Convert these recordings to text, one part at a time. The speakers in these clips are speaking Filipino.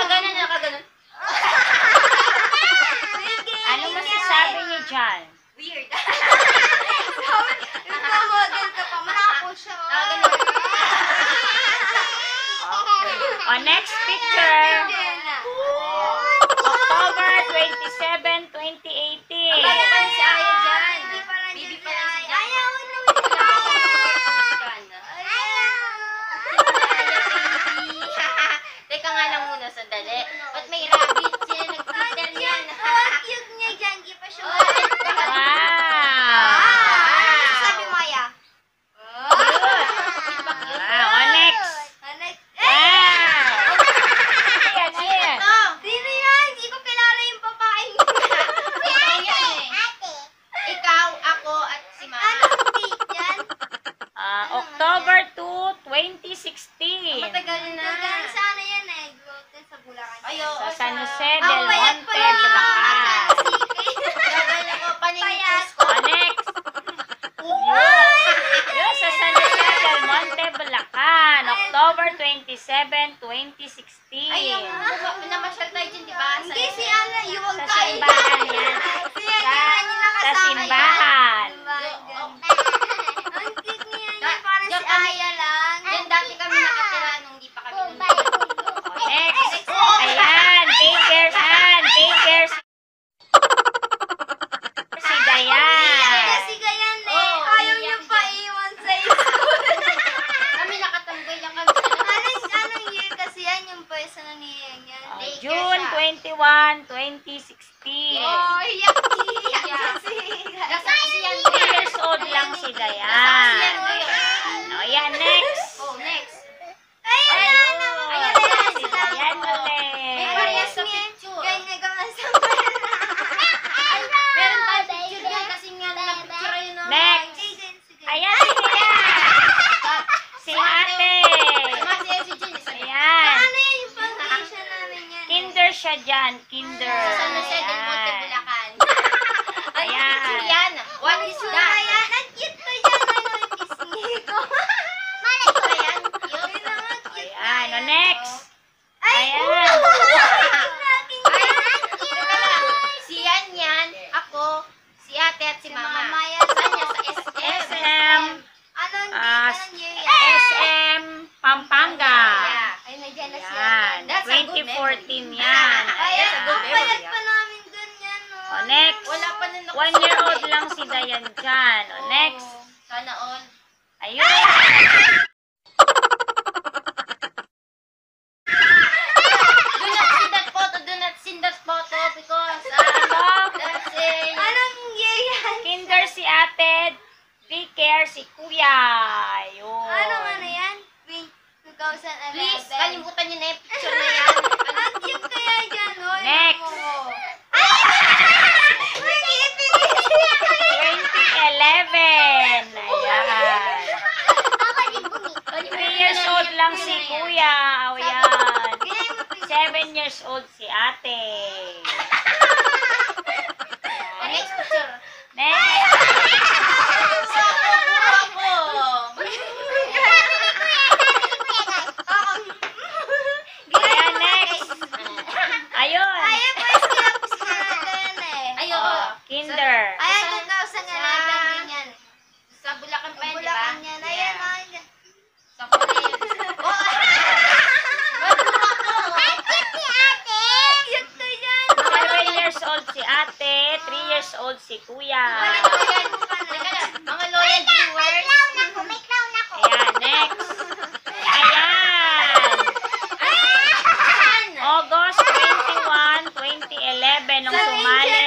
Nakaganon, nakaganon. Ano masasabi niyo dyan? Weird. Nagmamodel ka pa. Manapo siya. Nakaganon. Okay. O, next picture. October 27, 2018. Bago pa rin si Aya dyan. Baby pa rin Baby si pa rin si Aya. Aya. Ayaw na. Teka nga lang muna, sandali. Ba't may rabbit siya? Nag-Twitter yan. Cute niya dyan. Di pa siya. Wow! Sabi mo, Aya? Wow, o, next. Wow! Ayan, ayan. Sino yan? Hindi ko kilala yung babae niya. Ikaw, ako, at si Mama. Anong date yan? October 2, 2016. Matagal na. Tagal sana yan eh. Sa Bulacan. Ayo, Sa San Jose Ang del payat Monte, pala. Bulacan. Tagal ako, paningin ko. O, next. Yun, sa San Jose del Monte, Bulacan. October 27, 2016. Ayun, namasyal tayo dyan, di ba? Hindi si Ana, yung Sa simbahan yan. Sa simbahan. Ang cute niya yan. Parang si Aya lang. Diyan dati kami nakatira nung di pa kami Next. Ayan, daycare si Dayan. Kasi ganyan eh. Oo, Ayaw niya pa iwan sa school. Kami nakatambay lang kami sa Anong year kasi yan yung pwesa na niya yan? June 21, 2016. Oh, iyak. Nasaksi yan. 3 years old lang si Nasaksi Dayan. yan ngayon. O, yan, next. Oh, next. Ayan na. Ayun, si Dayan May ulit. parehas sa picture. Ganyan nagawa sa Meron tayo picture yan kasi nga na-picture yun ng Next. Ayan, si Dayan. Si ate. Masaya si Jen. Ayan. Ano yung foundation namin yan? Kinder siya dyan. Kinder. Sa San Jose del Monte, Ayan. Bulacan. Ayan. Yan. What is that? Ayan, ang cute pa yan. Ano yung pisngi ko? Ayan. Cute. Ayan. O, next. Ay, Ayan. Si yan, ako, si ate at si mama. Mama yan. Saan niya? Sa SM. SM. Anong Ah, year yan? SM Pampanga. Yeah. Ay, nandiyan na siya. Yan. That's a good 2014 yan. Ayan, That's a ang good payat memory, pa namin ganyan, no? O, next. Wala pa na 1 year old lang si Dayan dyan. O, next. Sana all. Ayun. Do not see that photo. Do not see that photo because that's it. Anong year yan? Kinder si ate. Daycare si kuya. Ayun. Ano yan? 2011. Please, kalimutan niyo na yung picture na yan. Ang cute kaya dyan, no? Next. Ay! Nag-iipin 2011. Ayan. 3 years old lang si kuya. O, yan. 7 years old si ate. Next picture. Next. Ako. Ayan, next. Ayun. Ayan, boys, kinapos ko na yan eh. Ayo. Kinder. Ayan, 2011 din yan. Sa Bulacan pa yan, di ba? Bulacan yan. Ayan, ayan. Sa Kulay. Oh, Cute to yan. 7 years old si ate. 3 years old si kuya. Teka lang, mga loyal viewers. May clown ako. Ayan, next. Ayan. August 21, 2011, nung sumali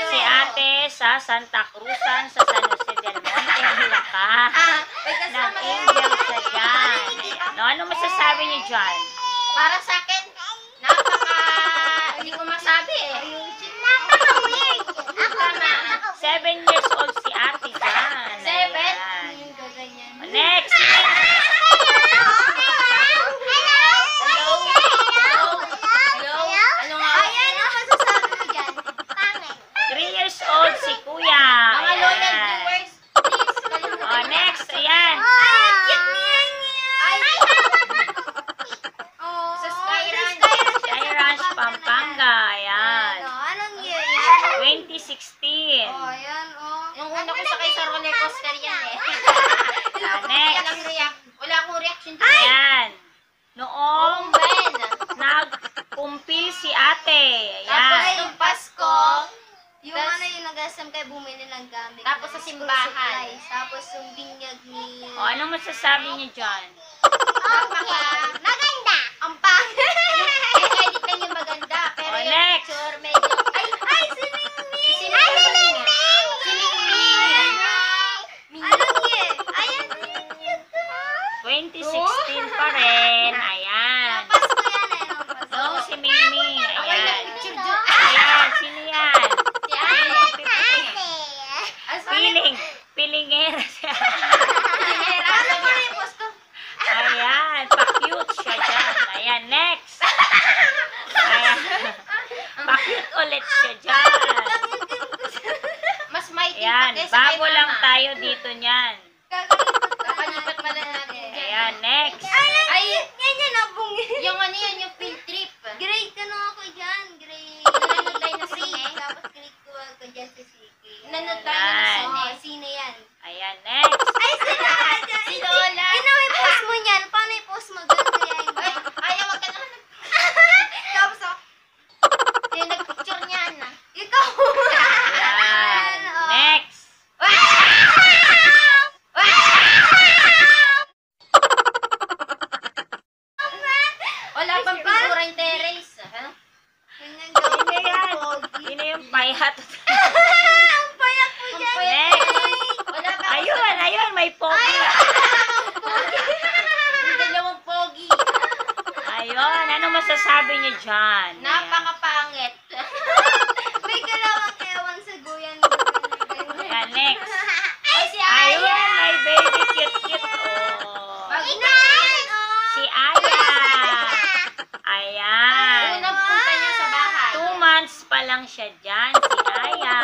si ate sa Santa Cruzan sa San Jose del Monte, Bulacan. May kasama Nag-angel siya dyan. Ayan. No, ano masasabi niyo dyan? Para sa akin, hindi ko masabi eh. Napaka-weird. Tama. 7 years old si ate dyan. 7? Ayan. Yung gaganyan. Next. Hello? Hello? Hello? Ano nga? Ayan, ang masasabi mo dyan. Pangit. 3 years old si kuya. Mga loyal Ayan. viewers, please, kalimutan. Oh, next. Ayan. Ay, cute niya. Ay, Oh, sa Skyran. Shaira. noong when? nagkumpil si ate. Tapos Ayan. nung Pasko, Yung ano yung nag-asam kayo bumili ng gamit. Tapos ng sa school simbahan. supplies. Tapos yung binyag ni... O, anong masasabi niyo dyan? Maganda! Ang pangit! yung edit lang yung maganda, pero Oh, yung next. picture medyo, Ay, si Mingming! Si Mingming! Si Mingming! Ano niya? Ayan, cute. 2016 pa rin. Ayan. Pasko yan eh. No? Pasko. No, si Mingming. Ako yung Ayan. nag-picture dyan. Ayan, sino yan? Si Ate. Pilingera siya. Paano mo rin post ko? Ayan, pa-cute siya dyan. Ayan, next. Ayan. Pa-cute ulit siya dyan. Mas mighty Ayan, pa kesa kay bago lang Mama. tayo dito niyan. Kakalipat pa lang natin dyan. Ayan, next. Ay, yan yan abong. Yung ano yun, yung field trip. Grade ka na ako dyan. Grade. Nanonood tayo na 3. sine. Tapos grade 2 ako dyan sa Siki. Nanonood tayo na Ayan. sine. Oo, sino yan? Ayan, next. Ay, sino ka dyan? Si Lola. Ano i-post mo niyan? Paano i-post mo? Ganda yan. Ay, ayaw, wag ka na. Tapos ako, Yung nag-picture niyan. ikaw. Ayan, next. Wala pang picture yung terrace. Ha? Ganyan Sino yan? pogi. Sino yung payat? Ang payak mo Ang dyan. payat. Next. Wala pa ako Ayun, ayun, may pogi. yung dalawang pogi. Ayun, ano masasabi niyo dyan? Ayan. Napakapangit. May kalawang ewan sa guyan. Ayan, next. Ay, si Ayun, Aya. may baby cute-cute. Oh. Inay! Si Aya. Ayan. Unang punta niya sa bahay. 2 months pa lang siya dyan, si Aya.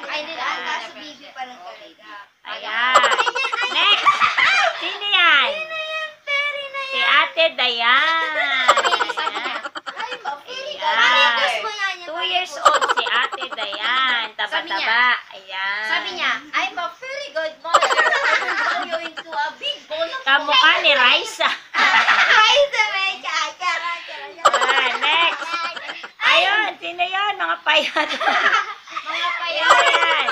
Ay, hindi Ang lang. kaso baby pa lang talaga. Ayan. Next. Sino yan? Very na Si Ate Dayan. Sabi niya. Ay, mapili ka. Ayan. Ano yung post mo yan? 2 years old si Ate Dayan. Sabi niya. Taba-taba. Ayan. Sabi niya, I'm a very good mother. I will grow you into a big bowl of Kamukha ni Raisa. Ay, sabi ka. Chara. Ayan, next. Ayun, sino yun? Mga payat. mga payo. Ayan.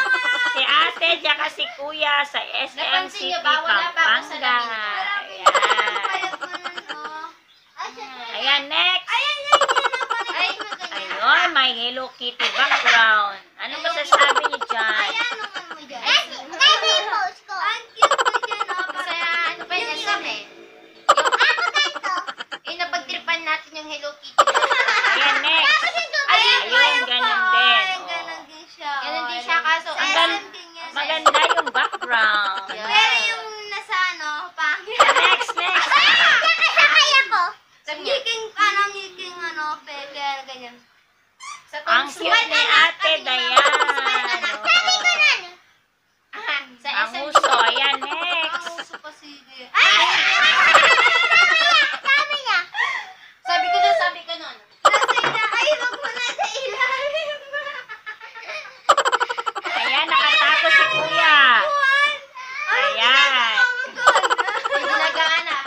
Si Ate, tsaka si Kuya sa Napansin SMCP niyo ba? Wala pa ako sa Pampanga. lamin. Ayan. Payag mo nun, oh. Ayan, next. Ayan, yan. Ay, Ayun, may Hello Kitty background. Ano masasabi niyo dyan? Ayan, naman mo dyan. Ay, post ko. Ang cute mo dyan, oh. Masaya, ano pa yung SM eh? Napagtripan natin yung Hello Kitty. Ayan, next. Ayun, ganun din. Ay, Oh. ganun din siya. Ganun din siya, kaso Sa ang SM gan- din yan, sa Maganda yung background. Yeah. Pero yung nasa ano, pangit. Next, next. Sakay ako. Sabi niya, Ngiking peke, ganyan. sa Ang tungso. cute ni Ate Dayan. Sa Ang SM. uso. Ayan, next. Ang uso pa sige. Ay! Sabi niya. Sabi ko nun. Nasa ila. Ay, wag mo na sa ilalim. Ayan, nakatago si Kuya. Juan! Ayan. Hindi nagaanap.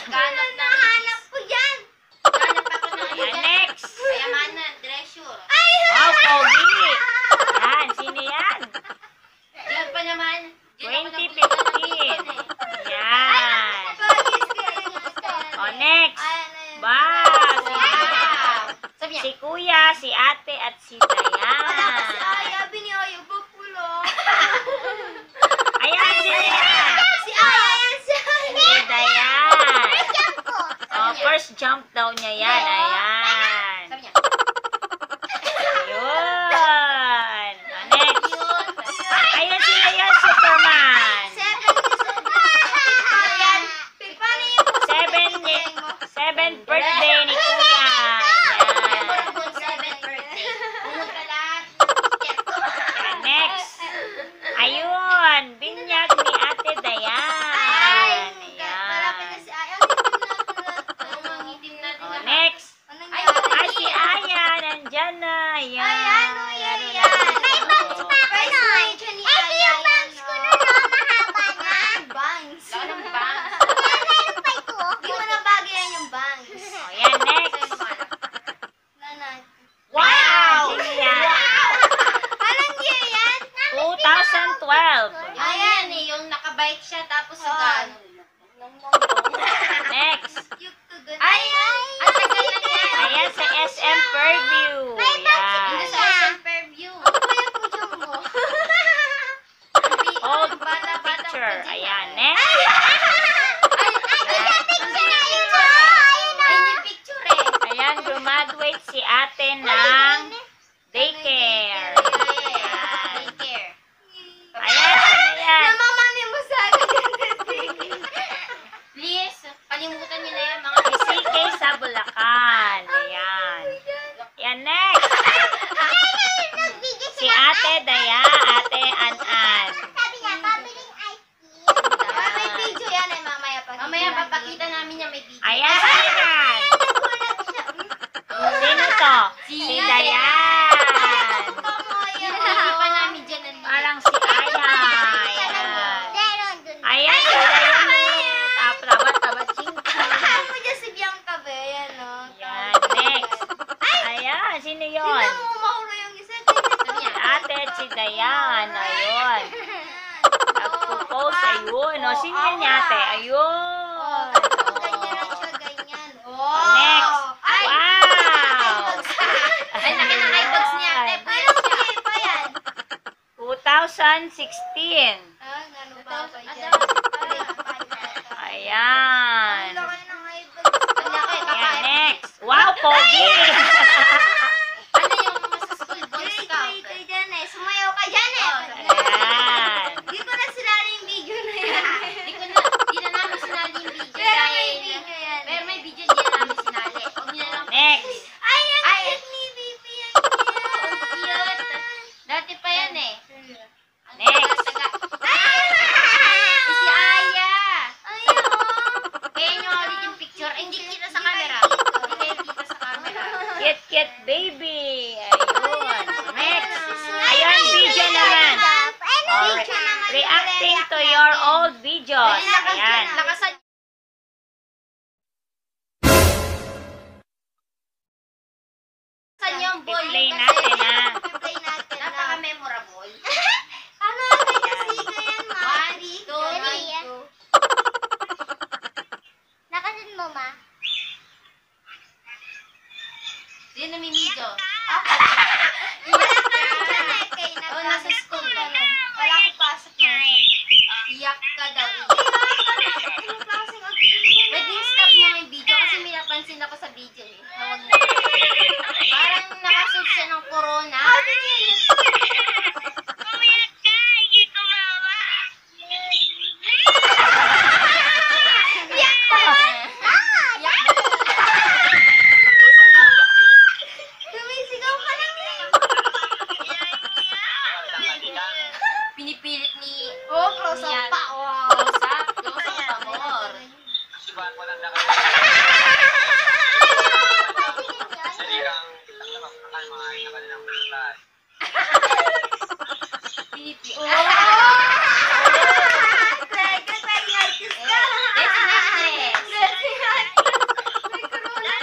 Ganap na. Hanap ko dyan. Ganap ako ng ano Ayan, dyan. next. Kayamanan, treasure. Ay! Wow, pogi. Yan, sino yan? Diyan pa naman. Diyan ako 2015. napunta ng Yan. Bagis ka yun. O, next. Ayan na yun. Ba, si, Wow. Sabi niya, si Kuya, si Ate, at si Dayan. Si Aya, binioyo, bupulo. Ayan, sino yan? Si Aya, yan siya. Si Dayan. ko. Oh, first jump daw niya yan. Ayan. sabi niya, Ayun. O, next. yun. Ayan sila yan, Superman. 7th birthday ni Kuya. Ayan. Memorable 7th birthday. Pumunta lahat. Ayan, next. Ayun, binyag ni Ate Dayan. Ayan. Ang mga ngitim natin O, lahat. next. Ay, si Aya, nandyan na. Ayan. Ayan, oh, yan, Laro yan. lang. May bangs Oo. pa ako nun. Ito yung bangs ko nun, no? Mahaba na. Bangs. Wala nang bangs. Meron pa ito. Di mo na bagay yan yung bangs. nyo na yan, mga Si CK sa Bulacan. Ayan. Yan, next. Si Ate Daya, Ate An-An. Sabi niya, pabiling ice cream. May video yan eh, mamaya pa. Mamaya papakita namin niya may video. Ayan, sino yan? Sino to? Si Dayan. Hindi pa namin dyan nandito. Parang si Aya. Ayan. Ayan, si Dayan. Tabat, chingka. Ako dyan si Bianca ba? Ayan o. Ayan, next. Ayan, sino yun? Tingnan mo, mahula yung isa. Si Ate at si Dayan. Ayun. Nagpo-post. Ayun. O, sino yan ni Ate? Ayun. Ganyan lang siya, ganyan. Next. Wow! Ay, laki ng eyebags niya. Ate, Anong year pa yan? 2016. Ano ba ba yan? Ayan. Ang laki ng eyebags. Ang laki, Ayan, kakain. next. Wow, pogi! Ano yung sa school boy scout? Kay dyan eh. Sumayaw ka dyan eh. Ayan. Hindi ko na sinali yung video na yan. Di na namin sinali yung video. Pero may Dahil, video yan. pero may video di na namin sinali. Huwag niyo na lang. Next. Ay, ang Ay. cute ni Bibi. Ang Cute. Dati pa yan eh. Ang Next. taga-taga. Si Aya. Ayun. Kaya nyo ulit yung picture. Ay, hindi kita sa camera. Hindi kayo kita sa camera. Cute baby. Ayun. Next. Ayun, video naman. Oh, reacting to your old videos. Ayan. Lakasan. Lakasan yung ball. I-play natin, ha? Play natin. Napaka-memorable. Ano ang kanyasiga yan, ma? 1, 2, 3. Nakasin mo, ma? Yun na may video. Wala ka rin dyan eh, kay Oh, nasa school ka. Wala ko pasok na. Iyak ka daw. Anong klaseng acting? Pwede stop niya yung video kasi may napansin ako sa video eh. Tawag na. Parang nakasuit siya ng corona. Iyak. Sumisigaw ka lang eh. Pinipilit ni Oh, close up pa. Wow. Close up, amor. Pinipilit. Oh! Talaga, tayo artist ka.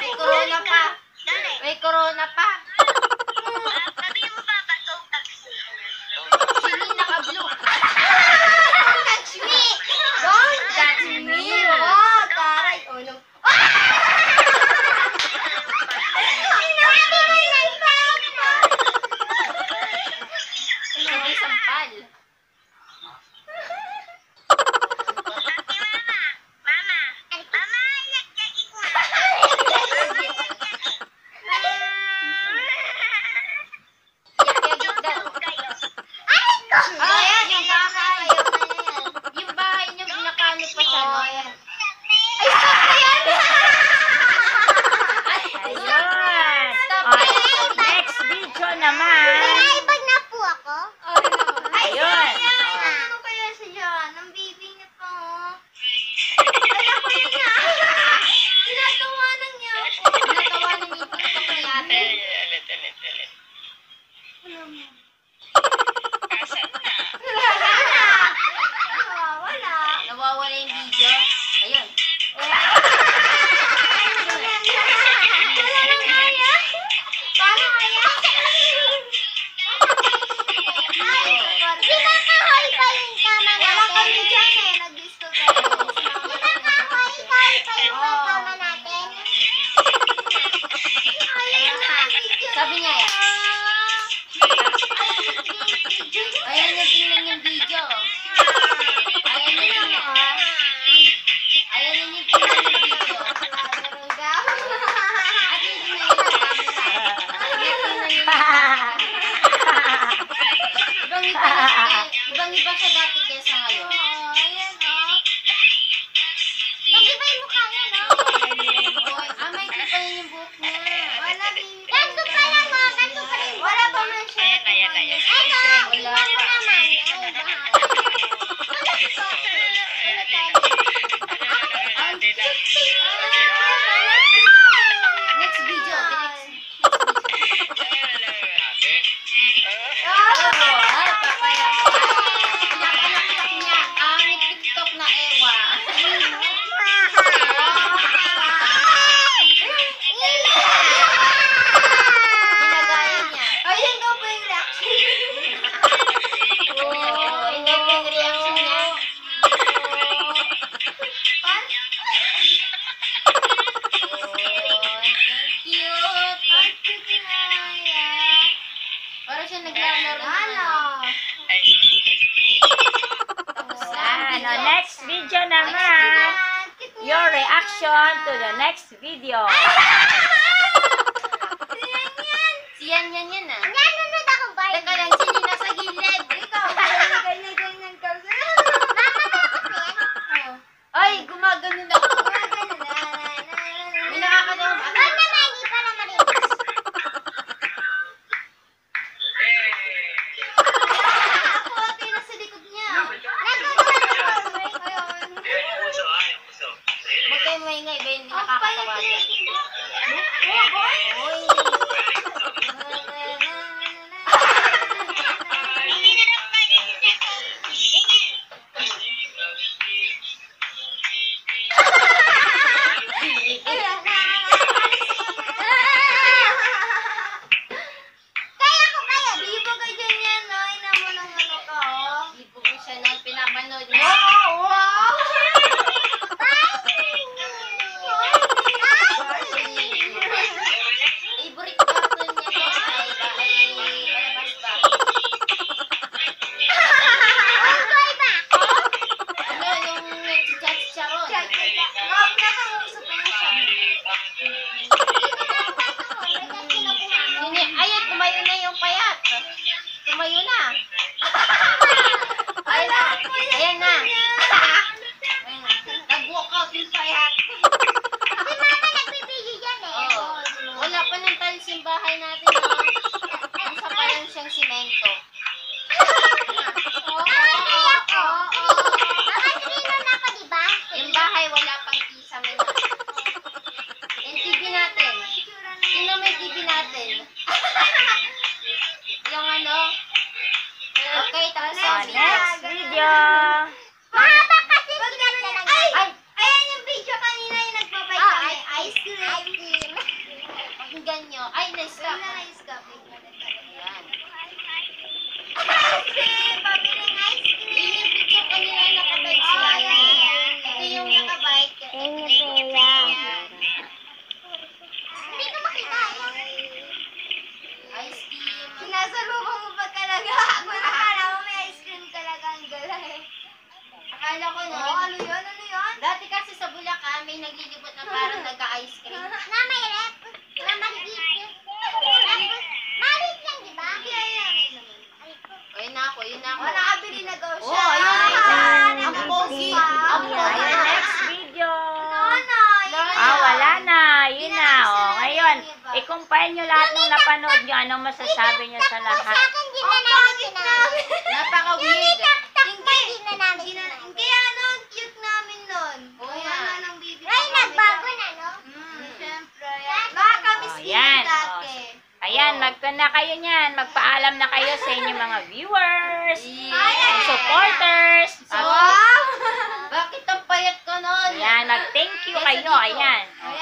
May corona pa. May corona pa. Sino yung naka-blue? Don't touch me! Don't touch me! Oh, taray. Oh, no. Sinabi mo yung prank mo! Ano may sampal? Yak-yagit daw. Ayan, yung bahay. Yung bahay niyo, nakano pa siya. Oh, ayan. Ay, stop na yan! Ayun. Oh, next video naman. Naibag na po ako. Ay, Ayun. ano kaya siya? Nang baby niya pa, oh. Ay, ako niya. Tinatawanan niya ako. Natawanan niyo yung TikTok ni ate. Wala. Nawawala yung video. Ayun. Wala nang kaya? Paano kaya? Ay, kinakahoy pa yung kama natin. Wala kami dyan eh. Nag-disco kayo. Kinakahoy pa yung kama natin. Ayun na. Sabi niya eh. Ayan yung tingnan yung video. Ayan yung tingnan. Ayan yung tingnan yung video. At yung tingnan yung camera. Ibang-iba siya dati kesa ngayon. Ayan, oh. Nag-iba yung mukha niya, no? reaction to the next video. Si Yan ah. Nanonood ako, Barbie. Teka lang, sino nasa gilid? Ikaw. Ganyan ka. Ay, gumagano na ako. May nakakatawa. Huwag naman, hindi pala marinig. Ako ate, nasa likod niya. Huwag kayong maingay, ba hindi nakakatawa dyan. Oy. Kaya ko kaya. Libo ka dyan yan, no? Ina mo ng ano ka, oh. Libo ko siya nung pinapanood niya. Wow! Favorite cartoon niya ko ay palabas ba? Ano, yung chicharon. Huwag na kang usap na siya. Ayun, tumayo na yung payat. Tumayo na. Ayan na. Nag-walk out yung payat. Si Mama nagbibigay dyan eh. Oo. Wala pa ng tiles yung bahay natin. Oh. Nasa pa lang siyang simento. Diba? Yung bahay wala pang kisame na. Yung TV natin. Sino may TV natin? Yung ano? Okay, tapos So, next video. Mahaba kasi gano'n na lang. Ay! Ayan yung video kanina yung nagbabay kami. Ice cream. Pakinggan nyo. Ay, nice ka. Nice ka. Ayan. Ice cream. Pabiling ice Yun cream. yung picture kanina nakabike siya. Ito yung nakabike. Hindi ko makita. Ice cream. Sinasalubong mo pa talaga. Ako nakala mo may ice cream talaga ang galay. Akala ko no. Ano yun? Ano yun? Dati kasi sa Bulacan, may naglilibot na parang nagka-ice cream. Na may rep. Na maliit. Tapos, maliit lang, di ba? Kaya yan. Ayun na ako, yun na ako. O, nakabili na daw siya. Oh, ayun. Ah, Ang pogi. ang Ang pogi. Ayan, next video. Nono. Wala na. Yun na. Oh, ngayon, i-compile nyo lahat ng napanood nyo. Anong masasabi nyo sa Sa lahat? akin, di na namin sinabi. Napaka-weird. Hindi na namin sinabi. Kaya ano, ang cute namin nun. Oo nga. Ay, nagbago na, no? Siyempre. Nakakamiss Oh, din yan. dati. Ayan, na kayo niyan. Magpaalam na kayo sa inyong mga viewers, and supporters. Wow! Bakit ang payat ko nun? Ayan, mag-thank you kayo. Ayan. Ayan.